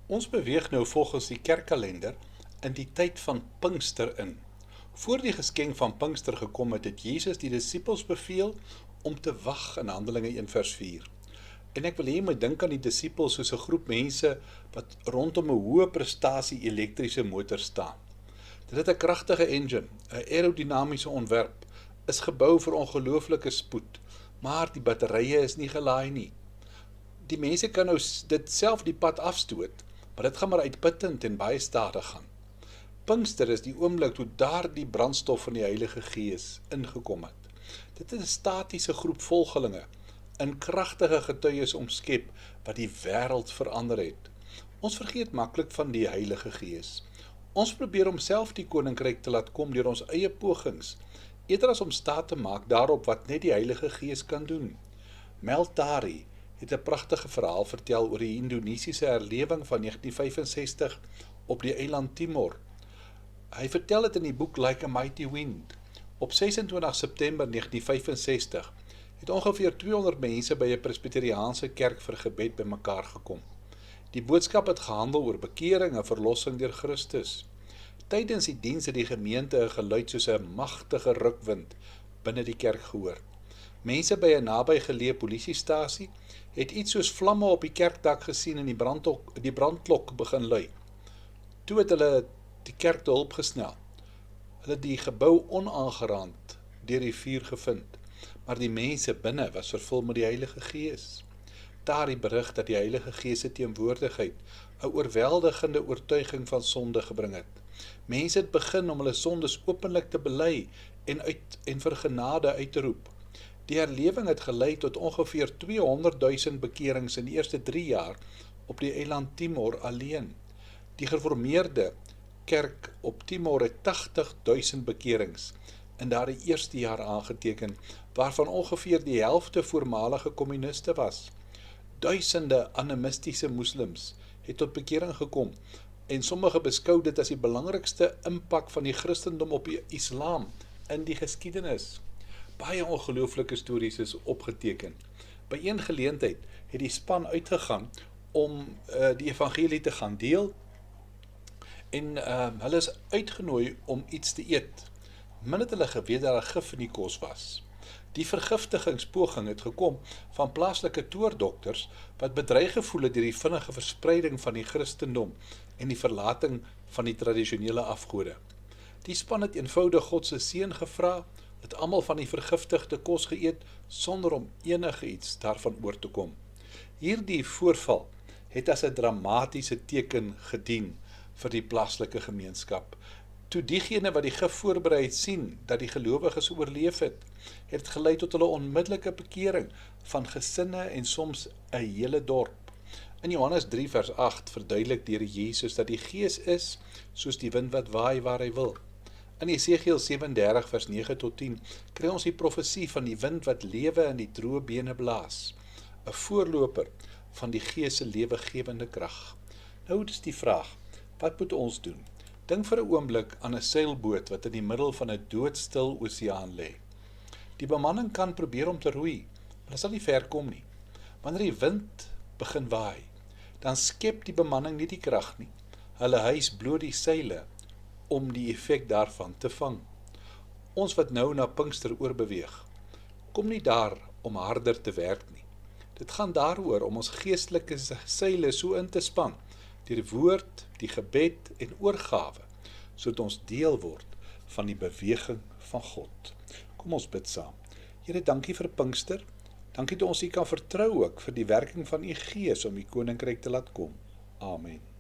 Ons beweeg nou volgens die kerkkalender in die tyd van Pinkster in. Voor die geskenk van Pinkster gekom het Jesus die disippels beveel om te wag in Handelinge 1 vers 4. En ek wil hê jy moet dink aan die disippels soos 'n groep mense wat rondom 'n hoë prestasie elektriese motor staan. Dit het 'n kragtige engine, 'n aerodinamiese ontwerp, is gebou vir ongelooflike spoed, maar die batterye is nie gelaai nie. Die mense kan nou dit self die pad afstoot, maar dit gaan maar uitputtend en baie stadig gaan. Pinkster is die oomblik toe daardie brandstof van die Heilige Gees ingekom het. Dit is 'n statiese groep volgelinge, in kragtige getuies omskep wat die wêreld verander het. Ons vergeet maklik van die Heilige Gees. Ons probeer om self die koninkryk te laat kom deur ons eie pogings, eerder as om staat te maak daarop wat net die Heilige Gees kan doen. Mel Tari het 'n pragtige verhaal vertel oor die Indonesiese herlewing van 1965 op die eiland Timor. Hy vertel dit in die boek Like a Mighty Wind. Op 26 September 1965 het ongeveer 200 mense by 'n presbyteriaanse kerk vir gebed bymekaar gekom. Die boodskap het gehandel oor bekering en verlossing deur Christus. Tydens die diens het die gemeente 'n geluid soos 'n magtige rukwind binne die kerk gehoor. Mense by 'n nabygeleë polisiestasie het iets soos vlamme op die kerkdak gesien en die brandklok begin lui. Toe het hulle die kerk te hulp gesnel. Hulle het die gebou onaangeraand deur die vuur gevind, maar die mense binne was vervul met die Heilige Gees. Tari berig dat die Heilige Gees se teenwoordigheid 'n oorweldigende oortuiging van sonde gebring het. Mense het begin om hulle sondes openlik te bely en vir genade uit te roep. Die herlewing het gelei tot ongeveer 200.000 bekerings in die eerste 3 jaar op die eiland Timor alleen. Die gereformeerde kerk op Timor het 80.000 bekerings in daardie eerste jaar aangeteken, waarvan ongeveer die helfte voormalige kommuniste was. Duisende animistiese moslems het tot bekering gekom en sommige beskou dit as die belangrikste impak van die Christendom op die Islam in die geskiedenis. Baie ongelooflike stories is opgeteken. By een geleentheid het die span uitgegaan om die evangelie te gaan deel en hulle is uitgenooi om iets te eet. Min het hulle geweet dat daar gif in die kos was. Die vergiftigingspoging het gekom van plaaslike toordokters wat bedreig gevoel het deur die vinnige verspreiding van die Christendom en die verlating van die tradisionele afgode. Die span het eenvoudig God se seën gevra, het almal van die vergiftigde kos geëet sonder om enige iets daarvan oor te kom. Hierdie voorval het as 'n dramatiese teken gedien vir die plaaslike gemeenskap. Toe diegene wat die gif voorberei het sien dat die gelowiges oorleef het dit gelei tot hulle onmiddellike bekering van gesinne en soms 'n hele dorp. In Johannes 3 vers 8 verduidelik die Here Jesus dat die Gees is soos die wind wat waai waar hy wil. In Jesegiel 37 vers 9 tot 10 kry ons die profesie van die wind wat lewe in die droë bene blaas, 'n voorloper van die Gees se lewegewende krag. Nou is die vraag, wat moet ons doen? Dink vir 'n oomblik aan 'n seilboot wat in die middel van 'n doodstil oseaan lê. Die bemanning kan probeer om te roei, maar hulle sal nie ver kom nie. Wanneer die wind begin waai, dan skep die bemanning nie die krag nie. Hulle hys bloot die seile om die effek daarvan te vang. Ons wat nou na Pinkster oorbeweeg, kom nie daar om harder te werk nie. Dit gaan daaroor om ons geestelike seile so in te span, deur die woord, die gebed en oorgawe, sodat ons deel word van die beweging van God. Kom ons bid saam. Here, dankie vir Pinkster. Dankie dat ons U kan vertrou ook vir die werking van U Gees om U koninkryk te laat kom. Amen.